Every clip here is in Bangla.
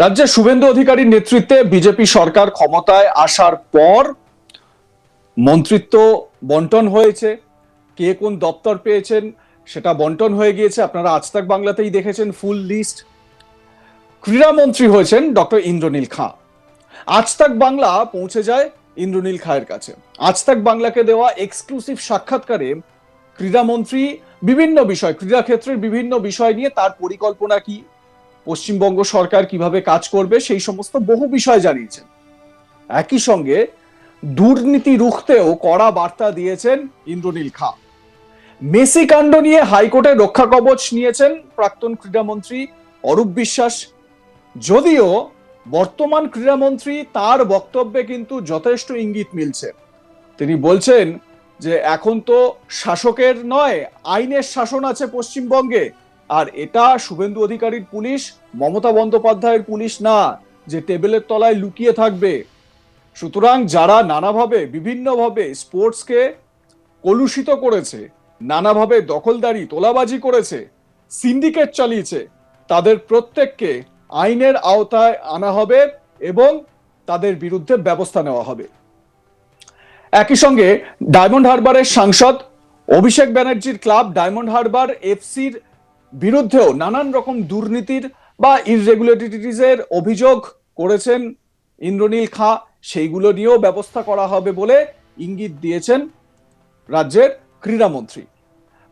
রাজ্যে শুভেন্দু অধিকারীর নেতৃত্বে বিজেপি সরকার ক্ষমতায় আসার পর মন্ত্রিত্ব বন্টন হয়েছে। কে কোন দপ্তর পেয়েছেন সেটা বন্টন হয়ে গিয়েছে। আপনারা আজ তাক বাংলাতেই দেখেছেন ফুল লিস্ট। ক্রীড়ামন্ত্রী হয়েছেন ডক্টর ইন্দ্রনীল খাঁ। আজ তাক বাংলা পৌঁছে যায় ইন্দ্রনীল খাঁয়ের কাছে। আজ তাক বাংলাকে দেওয়া এক্সক্লুসিভ সাক্ষাৎকারে ক্রীড়ামন্ত্রী বিভিন্ন বিষয়, ক্রীড়া ক্ষেত্রের বিভিন্ন বিষয় নিয়ে তার পরিকল্পনা কি, পশ্চিমবঙ্গ সরকার কিভাবে কাজ করবে, সেই সমস্ত বহু বিষয় জানিয়েছেন। একই সঙ্গে দুর্নীতি রুখতেও কড়া বার্তা দিয়েছেন ইন্দ্রনীল খাঁ। মেসি কাণ্ড নিয়ে হাইকোর্টে রক্ষা কবচ নিয়েছেন প্রাক্তন ক্রীড়ামন্ত্রী অরূপ বিশ্বাস। যদিও বর্তমান ক্রীড়ামন্ত্রী তার বক্তব্যে কিন্তু যথেষ্ট ইঙ্গিত মিলছে। তিনি বলছেন যে এখন তো শাসকের নয়, আইনের শাসন আছে পশ্চিমবঙ্গে, আর এটা শুভেন্দু অধিকারীর পুলিশ, মমতা বন্দ্যোপাধ্যায়ের পুলিশ না যে টেবিলের তলায় লুকিয়ে থাকবে। সুতরাং যারা নানাভাবে বিভিন্নভাবে স্পোর্টসকে কলুষিত করেছে, নানাভাবে দখলদারি তোলাবাজি করেছে, সিন্ডিকেট চালিয়েছে, তাদের প্রত্যেককে আইনের আওতায় আনা হবে এবং তাদের বিরুদ্ধে ব্যবস্থা নেওয়া হবে। একই সঙ্গে ডায়মন্ড হারবারের সাংসদ অভিষেক ব্যানার্জির ক্লাব ডায়মন্ড হারবার এফসির বিরুদ্ধেও নানান রকম দুর্নীতির বা ইররেগুলারিটিজের অভিযোগ করেছেন ইন্দ্রনীল খাঁ। সেইগুলো নিয়েও ব্যবস্থা করা হবে বলে ইঙ্গিত দিয়েছেন রাজ্যের ক্রীড়ামন্ত্রী।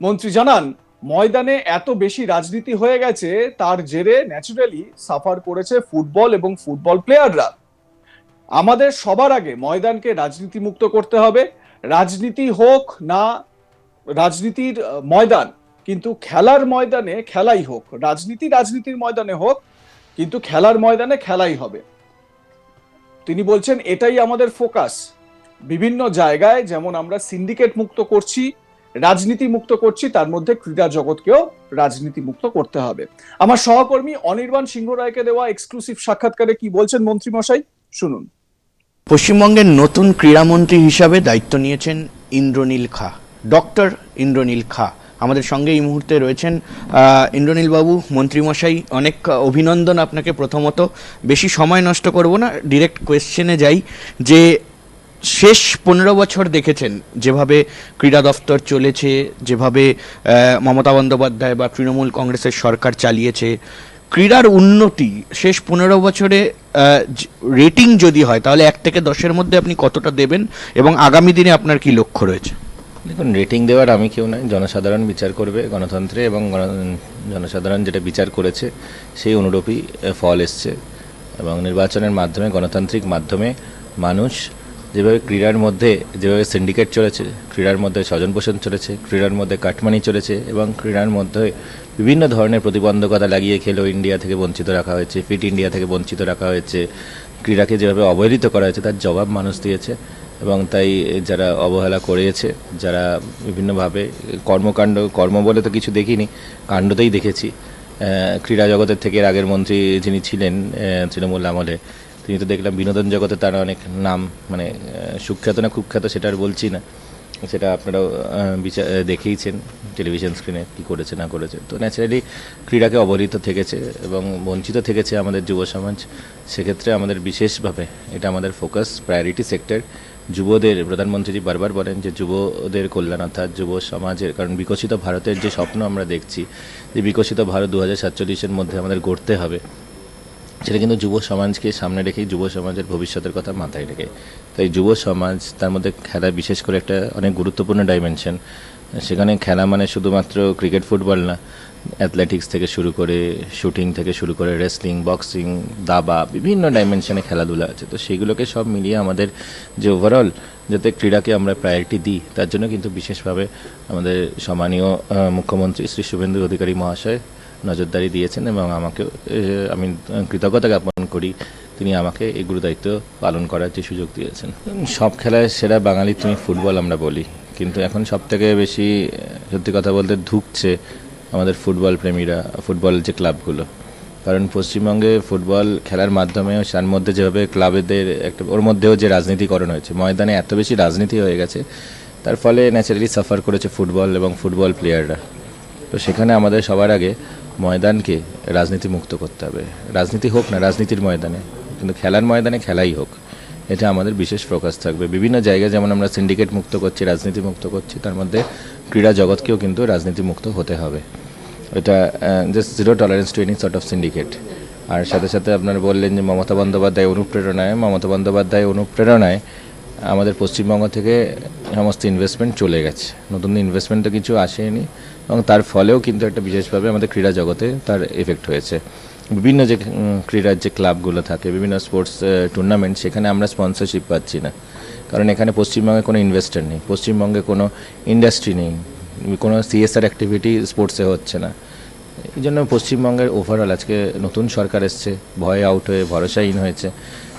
মন্ত্রী জানান, ময়দানে এত বেশি রাজনীতি হয়ে গেছে, তার জেরে ন্যাচারালি সাফার করেছে ফুটবল এবং ফুটবল প্লেয়াররা। আমাদের সবার আগে ময়দানকে রাজনীতি মুক্ত করতে হবে। রাজনীতি হোক না রাজনীতির ময়দান, কিন্তু খেলার ময়দানে খেলাই হোক। রাজনীতি রাজনীতির ময়দানে হোক, কিন্তু খেলার ময়দানে খেলাই হবে। তিনি বলছেন এটাই আমাদের ফোকাস। বিভিন্ন জায়গায় যেমন আমরা সিন্ডিকেট মুক্ত করছি, রাজনীতি মুক্ত করছি, তার মধ্যে ক্রীড়া জগৎকেও রাজনীতি মুক্ত করতে হবে। আমার সহকর্মী অনির্বাণ সিংহ রায়কে দেওয়া এক্সক্লুসিভ সাক্ষাৎকারে কি বলছেন মন্ত্রী মশাই, শুনুন। পশ্চিমবঙ্গের নতুন ক্রীড়ামন্ত্রী হিসাবে দায়িত্ব নিয়েছেন ইন্দ্রনীল খাঁ, ডক্টর ইন্দ্রনীল খাঁ। আমাদের সঙ্গে এই মুহূর্তে রয়েছেন ইন্দ্রনীল বাবু। মন্ত্রীমশাই, অনেক অভিনন্দন আপনাকে। প্রথমত বেশি সময় নষ্ট করব না, ডিরেক্ট কোয়েশ্চেনে যাই যে শেষ 15 বছর দেখেছেন যেভাবে ক্রীড়া দফতর চলেছে, যেভাবে মমতা বন্দ্যোপাধ্যায় বা তৃণমূল কংগ্রেসের সরকার চালিয়েছে, ক্রীড়ার উন্নতি শেষ 15 বছরে রেটিং যদি হয় তাহলে 1 থেকে 10-এর মধ্যে আপনি কতটা দেবেন এবং আগামী দিনে আপনার কি লক্ষ্য রয়েছে? দেখুন, রেটিং দেওয়ার আমি কেউ নয়, জনসাধারণ বিচার করবে গণতন্ত্রে, এবং জনসাধারণ যেটা বিচার করেছে সেই অনুরূপই ফল এসছে। এবং নির্বাচনের মাধ্যমে, গণতান্ত্রিক মাধ্যমে মানুষ যেভাবে ক্রীড়ার মধ্যে যেভাবে সিন্ডিকেট চলেছে, ক্রীড়ার মধ্যে স্বজন পোষণ চলেছে, ক্রীড়ার মধ্যে কাটমানি চলেছে, এবং ক্রীড়ার মধ্যে বিভিন্ন ধরনের প্রতিবন্ধকতা লাগিয়ে খেলো ইন্ডিয়া থেকে বঞ্চিত রাখা হয়েছে, ফিট ইন্ডিয়া থেকে বঞ্চিত রাখা হয়েছে, ক্রীড়াকে যেভাবে অবহেলিত করা হয়েছে তার জবাব মানুষ দিয়েছে। এবং তাই যারা অবহেলা করেছে, যারা বিভিন্নভাবে কর্ম বলে তো কিছু দেখিনি, কাণ্ডতেই দেখেছি। ক্রীড়া জগতের থেকে এর আগের মন্ত্রী যিনি ছিলেন তৃণমূল আমলে, তিনি তো দেখলাম বিনোদন জগতে তার অনেক নাম, মানে সুখ্যাত না কুখ্যাত সেটা আর বলছি না, সেটা আপনারাও দেখেইছেন টেলিভিশন স্ক্রিনে কী করেছে না করেছে। তো ন্যাচারালি ক্রীড়াকে অবহেলিত থেকেছে এবং বঞ্চিত থেকেছে আমাদের যুব সমাজ। সেক্ষেত্রে আমাদের বিশেষভাবে এটা আমাদের ফোকাস, প্রায়োরিটি সেক্টর। যুবদের, প্রধানমন্ত্রীজি বারবার বলেন যে যুবদের কল্যাণ, অর্থাৎ যুব সমাজের, কারণ বিকশিত ভারতের যে স্বপ্ন আমরা দেখছি, যে বিকশিত ভারত 2047-এর মধ্যে আমাদের গড়তে হবে, সেটা কিন্তু যুব সমাজকে সামনে রেখেই, যুব সমাজের ভবিষ্যতের কথা মাথায় রেখে। তাই যুব সমাজ, তার মধ্যে খেলা বিশেষ করে একটা অনেক গুরুত্বপূর্ণ ডাইমেনশন। সেখানে খেলা মানে শুধুমাত্র ক্রিকেট ফুটবল না, অ্যাথলেটিক্স থেকে শুরু করে, শুটিং থেকে শুরু করে, রেসলিং, বক্সিং, দাবা, বিভিন্ন ডাইমেনশনে খেলাধুলা আছে। তো সেইগুলোকে সব মিলিয়ে আমাদের যে ওভারঅল যাতে ক্রীড়াকে আমরা প্রায়োরিটি দিই, তার জন্য কিন্তু বিশেষভাবে আমাদের সম্মানীয় মুখ্যমন্ত্রী শ্রী শুভেন্দু অধিকারী মহাশয় নজরদারি দিয়েছেন, এবং আমাকেও আমি কৃতজ্ঞতা জ্ঞাপন করি, তিনি আমাকে এই গুরুদায়িত্ব পালন করার যে সুযোগ দিয়েছেন। সব খেলায় সেরা বাঙালি তুমি ফুটবল আমরা বলি, কিন্তু এখন সবথেকে বেশি সত্যি কথা বলতে ধুঁকছে আমাদের ফুটবল প্রেমীরা, ফুটবল যে ক্লাবগুলো। কারণ পশ্চিমবঙ্গে ফুটবল খেলার মাধ্যমে তার মধ্যে যেভাবে ক্লাবেদের একটা, ওর মধ্যেও যে রাজনীতিকরণ হয়েছে, ময়দানে এত বেশি রাজনীতি হয়ে গেছে, তার ফলে ন্যাচারালি সাফার করেছে ফুটবল এবং ফুটবল প্লেয়াররা। তো সেখানে আমাদের সবার আগে ময়দানকে রাজনীতি মুক্ত করতে হবে। রাজনীতি হোক না রাজনীতির ময়দানে, কিন্তু খেলার ময়দানে খেলাই হোক, এটা আমাদের বিশেষ ফোকাস থাকবে। বিভিন্ন জায়গায় যেমন আমরা সিন্ডিকেট মুক্ত করছি, রাজনীতি মুক্ত করছি, তার মধ্যে ক্রীড়া জগৎকেও কিন্তু রাজনীতি মুক্ত হতে হবে। এটা just zero tolerance to any sort of syndicate. আর সাথে সাথে আপনারা বললেন যে মমতা বন্দ্যোপাধ্যায় অনুপ্রেরণায় আমাদের পশ্চিমবঙ্গ থেকে সমস্ত ইনভেস্টমেন্ট চলে গেছে, নতুন ইনভেস্টমেন্ট তো কিছু আসেনি, এবং তার ফলেও কিন্তু একটা বিশেষভাবে আমাদের ক্রীড়া জগতে তার এফেক্ট হয়েছে। বিভিন্ন যে ক্রীড়ার যে ক্লাবগুলো থাকে, বিভিন্ন স্পোর্টস টুর্নামেন্ট, সেখানে আমরা স্পন্সরশিপ পাচ্ছি না, কারণ এখানে পশ্চিমবঙ্গে কোনো ইনভেস্টর নেই, পশ্চিমবঙ্গে কোনো ইন্ডাস্ট্রি নেই, কোনো সিএসআর অ্যাক্টিভিটি স্পোর্টসে হচ্ছে না। এই জন্য পশ্চিমবঙ্গের ওভারঅল আজকে নতুন সরকার এসছে, ভয়ে আউট হয়ে ভরসাহীন হয়েছে,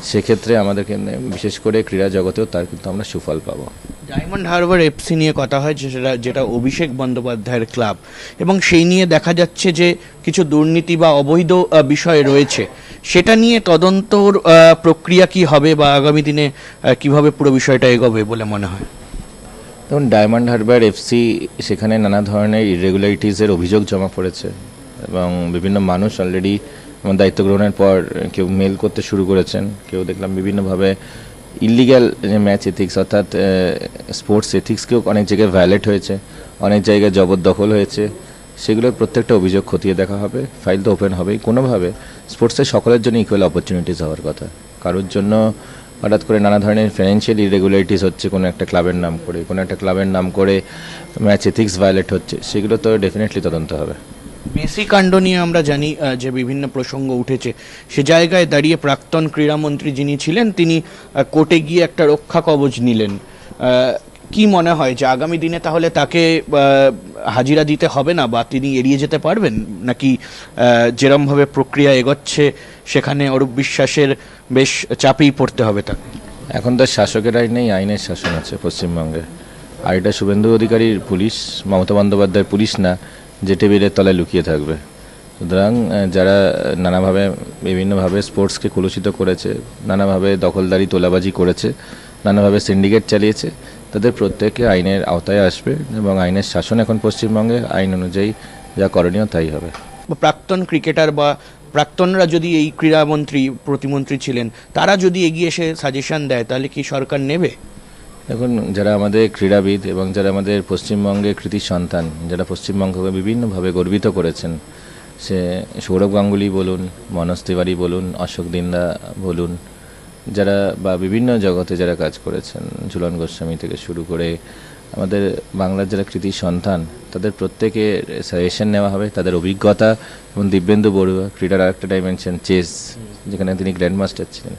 সেক্ষেত্রে আমাদের কিন্তু বিশেষ করে ক্রীড়া জগতেও তার কিন্তু আমরা সুফল পাবো। ডায়মন্ড হারবার এফসি নিয়ে কথা হয়, যেটা অভিষেক বন্দ্যোপাধ্যায়ের ক্লাব, এবং সেই নিয়ে দেখা যাচ্ছে যে কিছু দুর্নীতি বা অবৈধ বিষয় রয়েছে। সেটা নিয়ে তদন্তর প্রক্রিয়া কি হবে, বা আগামী দিনে কিভাবে পুরো বিষয়টা এগোবে বলে মনে হয়? দেখুন, ডায়মন্ড হারবার এফসি, সেখানে নানা ধরনের ইরেগুলারিটিসের অভিযোগ জমা পড়েছে, এবং বিভিন্ন মানুষ অলরেডি আমার দায়িত্ব গ্রহণের পর কেউ মেল করতে শুরু করেছেন, কেউ দেখলাম বিভিন্নভাবে ইলিগ্যাল ম্যাচ এথিক্স অর্থাৎ স্পোর্টস এথিক্সকেও অনেক জায়গায় ভায়োলেট হয়েছে, অনেক জায়গায় জবরদখল হয়েছে। সেগুলোর প্রত্যেকটা অভিযোগ খতিয়ে দেখা হবে, ফাইল তো ওপেন হবেই। কোনোভাবে স্পোর্টসের সকলের জন্য ইকুয়াল অপরচুনিটিস হওয়ার কথা, কারোর জন্য হঠাৎ করে নানা ধরনের ফিনান্সিয়াল ইরেগুলারিটিস হচ্ছে কোনো একটা ক্লাবের নাম করে ম্যাচ এথিক্স ভায়োলেট হচ্ছে, সেগুলো তো ডেফিনেটলি তদন্ত হবে। মেসি কাণ্ড নিয়ে আমরা জানি যে বিভিন্ন প্রসঙ্গ উঠেছে, সে জায়গায় দাঁড়িয়ে প্রাক্তন ক্রীড়ামন্ত্রী যিনি ছিলেন, তিনি কোর্টে গিয়ে একটা রক্ষা কবচ নিলেন। কি মনে হয় যে আগামী দিনে তাহলে তাকে হাজিরা দিতে হবে না, বা তিনি এড়িয়ে যেতে পারবেন, নাকি যেরমভাবে প্রক্রিয়া এগোচ্ছে সেখানে অরূপ বিশ্বাসের বেশ চাপেই পড়তে হবে তাকে? এখন তো শাসকের আইন নেই, আইনের শাসন আছে পশ্চিমবঙ্গে। আর এটা শুভেন্দু অধিকারীর পুলিশ, মমতা বন্দ্যোপাধ্যায়ের পুলিশ না যে টেবিলের তলায় লুকিয়ে থাকবে। সুতরাং যারা নানাভাবে বিভিন্নভাবে স্পোর্টসকে কলুষিত করেছে, নানাভাবে দখলদারি তোলাবাজি করেছে, নানাভাবে সিন্ডিকেট চালিয়েছে, তাদের প্রত্যেকে আইনের আওতায় আসবে, এবং আইনের শাসন এখন পশ্চিমবঙ্গে, আইন অনুযায়ী যা করণীয় তাই হবে। প্রাক্তন ক্রিকেটার বা প্রাক্তনরা যদি এই ক্রীড়ামন্ত্রী প্রতিমন্ত্রী ছিলেন, তারা যদি এগিয়ে এসে সাজেশন দেয়, তাহলে কি সরকার নেবে? দেখুন, যারা আমাদের ক্রীড়াবিদ এবং যারা আমাদের পশ্চিমবঙ্গের কৃতি সন্তান, যারা পশ্চিমবঙ্গকে বিভিন্নভাবে গর্বিত করেছেন, সে সৌরভ গাঙ্গুলি বলুন, মনোজ তিওয়ারি বলুন, অশোক দিন্দা বলুন, যারা বা বিভিন্ন জগতে যারা কাজ করেছেন, ঝুলন গোস্বামী থেকে শুরু করে আমাদের বাংলার যারা কৃতি সন্তান, তাদের প্রত্যেকের সাজেশন নেওয়া হবে, তাদের অভিজ্ঞতা। এবং দিব্যেন্দু বড়ুয়া, ক্রীড়ার আরেকটা ডাইমেনশন চেস, যেখানে তিনি গ্র্যান্ড মাস্টার ছিলেন,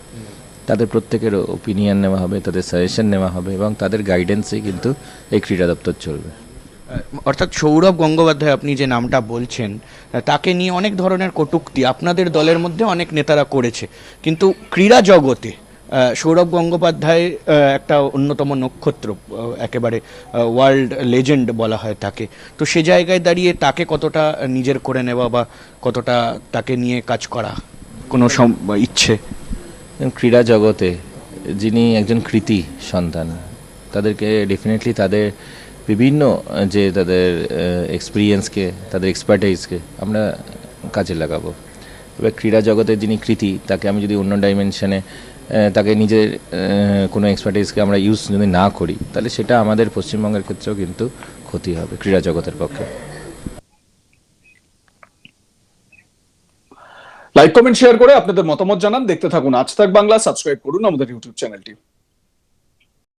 তাদের প্রত্যেকের ওপিনিয়ন নেওয়া হবে, তাদের সাজেশন নেওয়া হবে, এবং তাদের গাইডেন্সেই কিন্তু এই ক্রীড়া দপ্তর চলবে। অর্থাৎ সৌরভ গঙ্গোপাধ্যায়, আপনি যে নামটা বলছেন, তাকে নিয়ে অনেক ধরনের কটূক্তি আপনাদের দলের মধ্যে অনেক নেতারা করেছে, কিন্তু ক্রীড়া জগতে সৌরভ গঙ্গোপাধ্যায় একটা অন্যতম নক্ষত্র, একেবারে ওয়ার্ল্ড লেজেন্ড বলা হয় তাকে। তো সে জায়গায় দাঁড়িয়ে তাকে কতটা নিজের করে নেওয়া, বা কতটা তাকে নিয়ে কাজ করা কোনো ইচ্ছে? ক্রীড়া জগতে যিনি একজন কৃতি সন্তান, তাদেরকে ডেফিনেটলি তাদের বিভিন্ন যে তাদের এক্সপিরিয়েন্সকে, তাদের এক্সপার্টাইজকে আমরা কাজে লাগাবো। এবার ক্রীড়া জগতে যিনি কৃতি, তাকে আমি যদি অন্য ডাইমেনশনে তাকে নিজের কোনো এক্সপার্টাইজকে আমরা ইউজ যদি না করি, তাহলে সেটা আমাদের পশ্চিমবঙ্গের ক্ষেত্রেও কিন্তু ক্ষতি হবে ক্রীড়া জগতের পক্ষে। লাইক, কমেন্ট, শেয়ার করে আপনাদের মতামত জানান। দেখতে থাকুন আজ তাক বাংলা, সাবস্ক্রাইব করুন আমাদের ইউটিউব চ্যানেলটি।